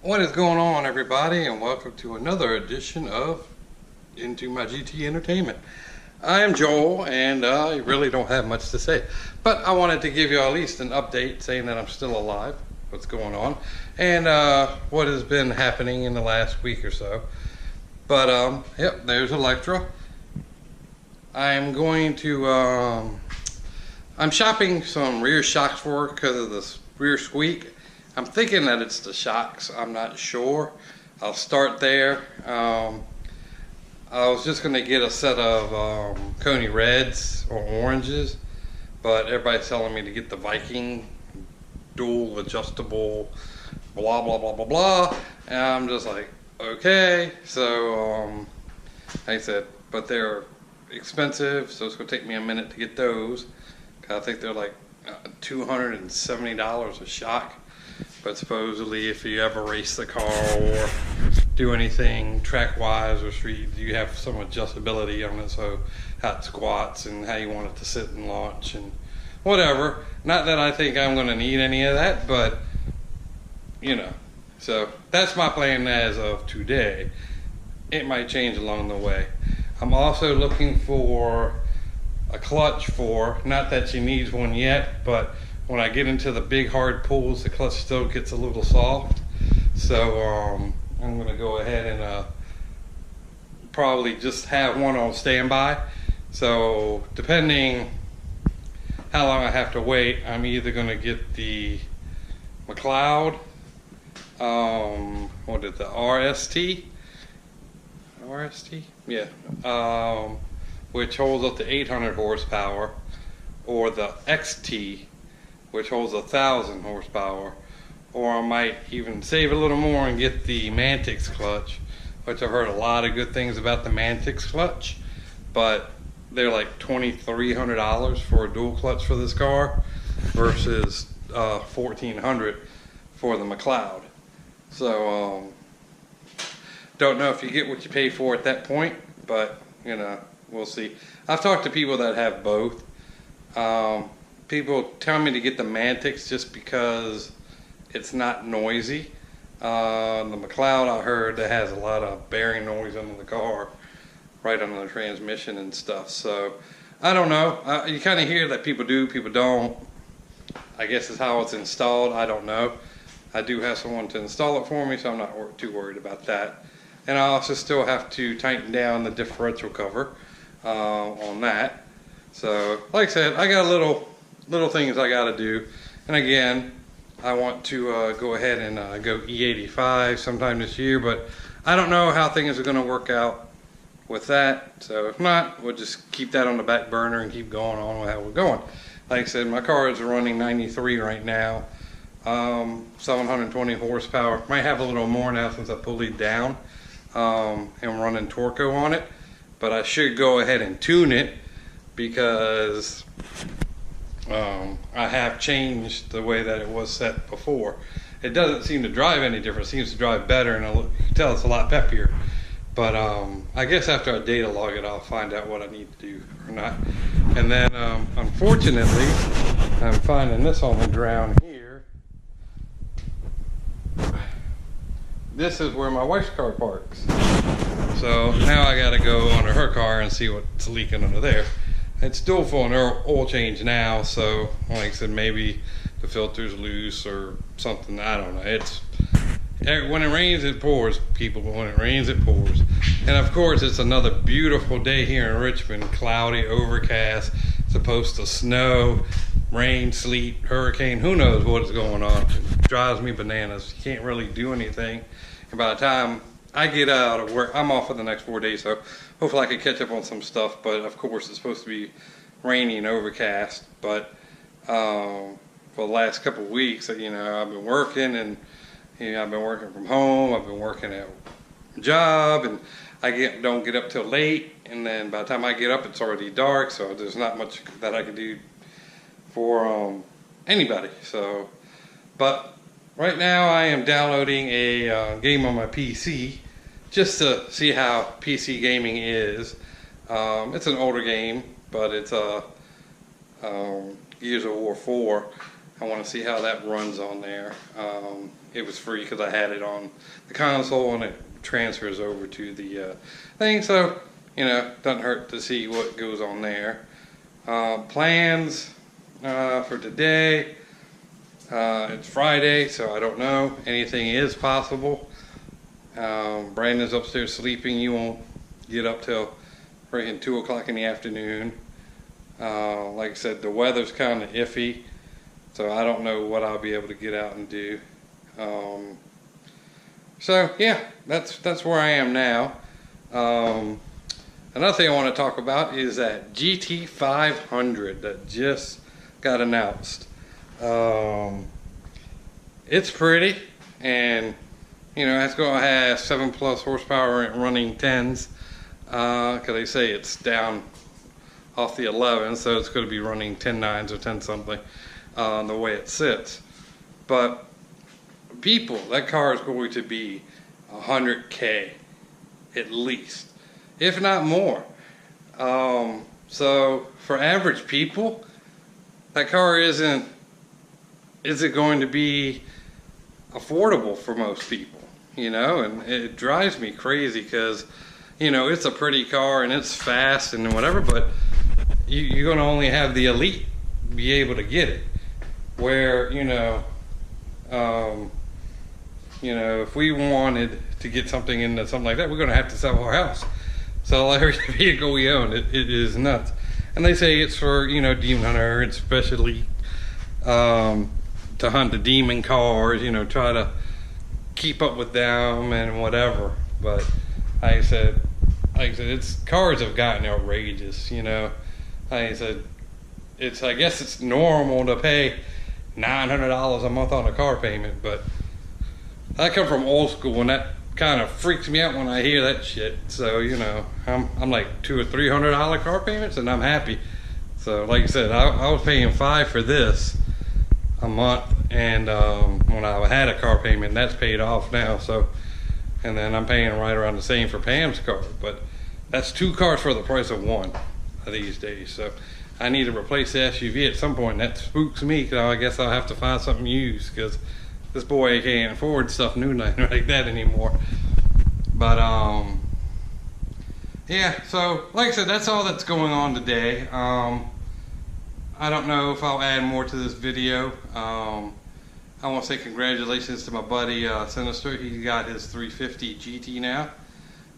What is going on, everybody, and welcome to another edition of Into My GT Entertainment. I am Joel, and I really don't have much to say, but I wanted to give you at least an update saying that I'm still alive, what's going on, and what has been happening in the last week or so. But yep, there's Electra. I'm going to I'm shopping some rear shocks for her because of this rear squeak. I'm thinking that it's the shocks. I'm not sure. I'll start there. I was just going to get a set of Coney Reds or oranges, but everybody's telling me to get the Viking dual adjustable blah blah blah blah blah, and I'm just like, okay. So like I said, but they're expensive, so it's going to take me a minute to get those. I think they're like $270 a shock. But supposedly, if you ever race the car or do anything track-wise or street, you have some adjustability on it, so how it squats and how you want it to sit and launch and whatever. Not that I think I'm going to need any of that, but you know. So that's my plan as of today. It might change along the way. I'm also looking for a clutch for, not that she needs one yet, but when I get into the big hard pulls, the clutch still gets a little soft. So I'm going to go ahead and probably just have one on standby. So depending how long I have to wait, I'm either going to get the McLeod, what is the RST? RST? Yeah. Which holds up to 800 horsepower, or the XT, which holds 1,000 horsepower, or I might even save a little more and get the Mantic clutch, which I've heard a lot of good things about the Mantic clutch, but they're like $2,300 for a dual clutch for this car versus $1,400 for the McLeod. So don't know if you get what you pay for at that point, but you know, we'll see. I've talked to people that have both. People tell me to get the Mantic just because it's not noisy. The McLeod, I heard, that has a lot of bearing noise under the car, right under the transmission and stuff. So I don't know. You kind of hear that people do, people don't. I guess it's how it's installed. I don't know. I do have someone to install it for me, so I'm not too worried about that. And I also still have to tighten down the differential cover on that. So like I said, I got little things I got to do. And again, I want to go ahead and go E85 sometime this year, but I don't know how things are going to work out with that. So if not, we'll just keep that on the back burner and keep going on with how we're going. Like I said, my car is running 93 right now, 720 horsepower. Might have a little more now since I pulled it down and running Torco on it, but I should go ahead and tune it because I have changed the way that it was set before. It doesn't seem to drive any different. It seems to drive better, and you can tell it's a lot peppier. But I guess after I data log it, I'll find out what I need to do or not. And then, unfortunately, I'm finding this on the ground here. This is where my wife's car parks. So now I got to go under her car and see what's leaking under there. It's still full of oil change now, so like I said, maybe the filter's loose or something. I don't know. It's when it rains, it pours, people. When it rains, it pours. And of course, it's another beautiful day here in Richmond. Cloudy, overcast. Supposed to snow, rain, sleet, hurricane. Who knows what is going on? It drives me bananas. You can't really do anything. And by the time I get out of work, I'm off for the next 4 days, so hopefully I can catch up on some stuff. But of course, it's supposed to be rainy and overcast. But for the last couple of weeks, you know, I've been working, and you know, I've been working from home. I've been working at a job, and I don't get up till late. And then by the time I get up, it's already dark. So there's not much that I can do for anybody. So, but right now I am downloading a game on my PC. Just to see how PC gaming is. It's an older game, but it's a Gears of War 4. I want to see how that runs on there. It was free because I had it on the console, and it transfers over to the thing, so doesn't hurt to see what goes on there. Plans for today. It's Friday, so I don't know. Anything is possible. Brandon's upstairs sleeping. You won't get up till freaking 2 o'clock in the afternoon. Like I said, the weather's kind of iffy, so I don't know what I'll be able to get out and do. So yeah, that's where I am now. Another thing I want to talk about is that GT500 that just got announced. It's pretty, and it's going to have 7+ horsepower running 10s, because they say it's down off the 11, so it's going to be running 10.9s or 10 something the way it sits. But people, that car is going to be 100K at least, if not more. So for average people, that car isn't going to be affordable for most people, and it drives me crazy because it's a pretty car and it's fast and whatever, but you're going to only have the elite be able to get it, where if we wanted to get something into something like that, we're going to have to sell our house, sell every vehicle we own. It is nuts. And they say it's for demon hunter, and especially to hunt the demon cars, try to keep up with them and whatever. But like I said, cars have gotten outrageous. Like I said, I guess it's normal to pay $900 a month on a car payment, but I come from old school, and that kind of freaks me out when I hear that shit. So I'm like $200 or $300 car payments, and I'm happy. So like I said, I was paying $5 for this a month, and when I had a car payment, that's paid off now. So, and then I'm paying right around the same for Pam's car, but that's 2 cars for the price of 1 these days. So I need to replace the SUV at some point. That spooks me, because I guess I'll have to find something used, because this boy can't afford stuff new like that anymore. But yeah, so like I said, that's all that's going on today. I don't know if I'll add more to this video. I want to say congratulations to my buddy Sinister. He got his 350 GT now,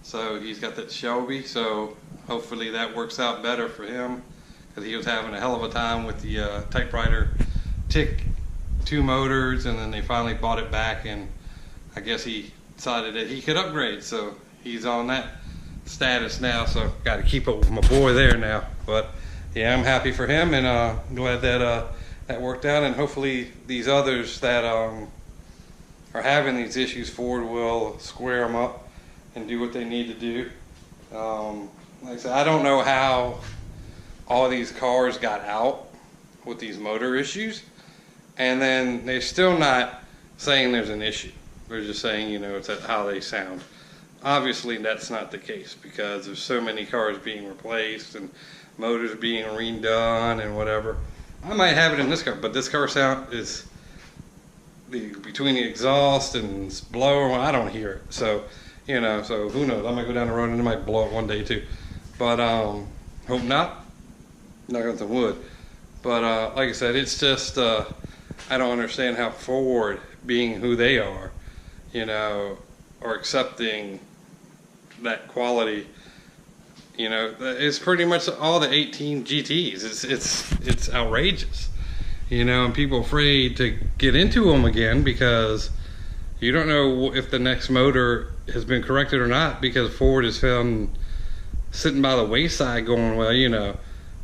so he's got that Shelby, so hopefully that works out better for him, because he was having a hell of a time with the typewriter tick 2 motors, and then they finally bought it back, and I guess he decided that he could upgrade, so he's on that status now. So got to keep up with my boy there now. But yeah, I'm happy for him, and glad that that worked out, and hopefully these others that are having these issues, Ford will square them up and do what they need to do. Like I said, I don't know how all these cars got out with these motor issues, and then they're still not saying there's an issue. They're just saying, it's how they sound. Obviously, that's not the case, because there's so many cars being replaced and motors being redone and whatever. I might have it in this car, but this car sound is between the exhaust and blower. I don't hear it. So, so who knows? I might go down the road and it might blow it one day too. But hope not. Knock on some wood. But like I said, it's just I don't understand how Ford, being who they are, are accepting that quality. It's pretty much all the 18 GTs. It's outrageous, and people are afraid to get into them again, because you don't know if the next motor has been corrected or not, because Ford is found sitting by the wayside going, well,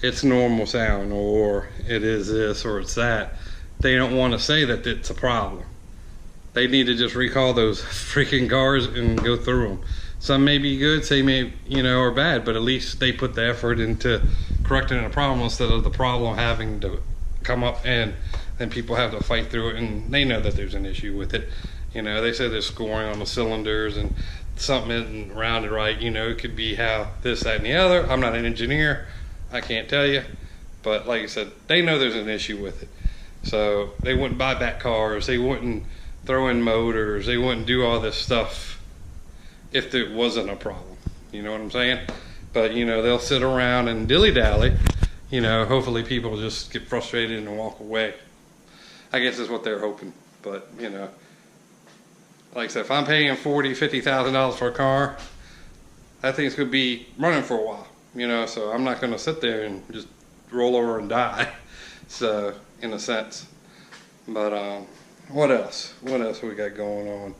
it's normal sound, or it is this, or it's that. They don't want to say that it's a problem. They need to just recall those freaking cars and go through them. Some may be good, some may, are bad, but at least they put the effort into correcting a problem, instead of the problem having to come up and then people have to fight through it, and they know that there's an issue with it. They say there's scoring on the cylinders and something isn't rounded right. It could be how this, that, and the other. I'm not an engineer. I can't tell you. But like I said, they know there's an issue with it. So they wouldn't buy back cars, they wouldn't throw in motors, they wouldn't do all this stuff if there wasn't a problem. You know what I'm saying? But you know, they'll sit around and dilly-dally. You know, hopefully people just get frustrated and walk away. I guess that's what they're hoping. But you know, like I said, if I'm paying $40,000, $50,000 for a car, that thing's gonna be running for a while. You know, so I'm not gonna sit there and just roll over and die. So, in a sense. But what else? What else we got going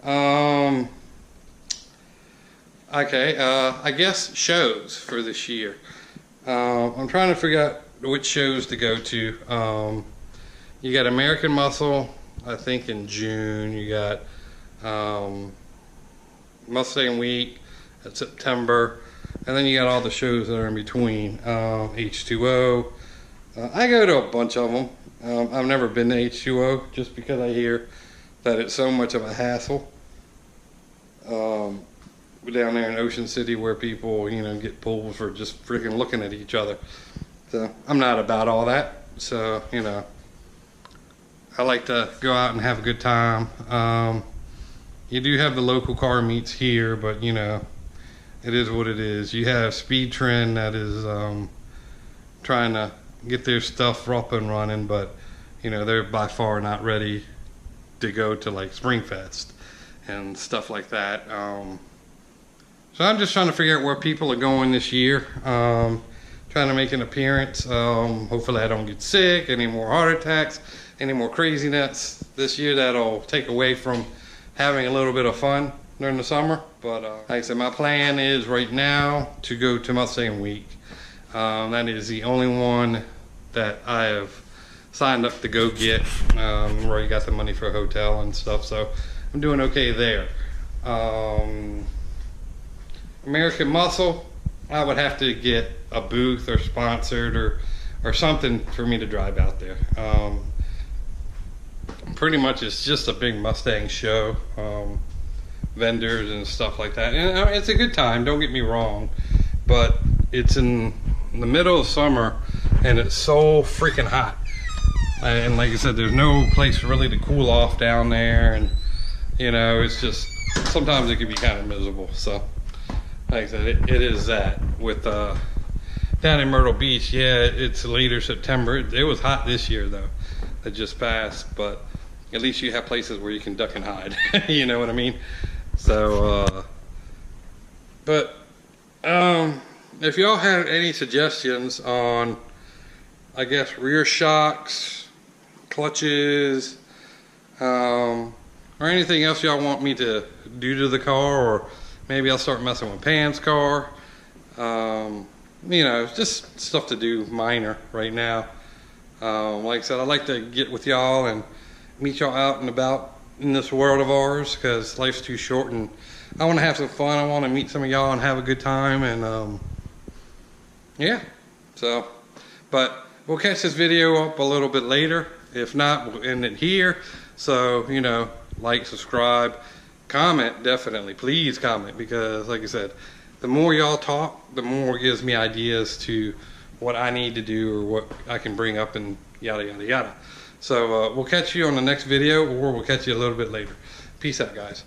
on? Okay, I guess shows for this year. I'm trying to figure out which shows to go to. You got American Muscle, I think in June. You got Mustang Week in September. And then you got all the shows that are in between. H2O. I go to a bunch of them. I've never been to H2O just because I hear that it's so much of a hassle. Down there in Ocean City where people, you know, get pulled for just freaking looking at each other. So I'm not about all that. So, you know, I like to go out and have a good time. You do have the local car meets here, but you know, it is what it is. You have Speed Trend that is trying to get their stuff up and running, but you know, they're by far not ready to go to like Springfest and stuff like that. So I'm just trying to figure out where people are going this year. Trying to make an appearance. Hopefully I don't get sick, any more heart attacks, any more craziness this year that'll take away from having a little bit of fun during the summer. But like I said, my plan is right now to go to Mustang Week. That is the only one that I have signed up to go get. Already got the money for a hotel and stuff, so I'm doing okay there. American Muscle, I would have to get a booth or sponsored or something for me to drive out there. Pretty much it's just a big Mustang show, vendors and stuff like that. And it's a good time, don't get me wrong, but it's in the middle of summer and it's so freaking hot. And like I said, there's no place really to cool off down there, and you know, it's just, sometimes it can be kind of miserable. So like I said, it is that. With down in Myrtle Beach, yeah, it's later September. It was hot this year though, that just passed, but at least you have places where you can duck and hide. You know what I mean? So but if y'all have any suggestions on, I guess, rear shocks, clutches, or anything else y'all want me to do to the car, or maybe I'll start messing with Pam's car. You know, just stuff to do minor right now. Like I said, I'd like to get with y'all and meet y'all out and about in this world of ours, because life's too short and I want to have some fun. I want to meet some of y'all and have a good time, and yeah. So, but we'll catch this video up a little bit later. If not, we'll end it here. So, you know, like, subscribe, comment, definitely. Please comment, because like I said, the more y'all talk, the more it gives me ideas to what I need to do or what I can bring up and yada, yada, yada. So we'll catch you on the next video, or we'll catch you a little bit later. Peace out, guys.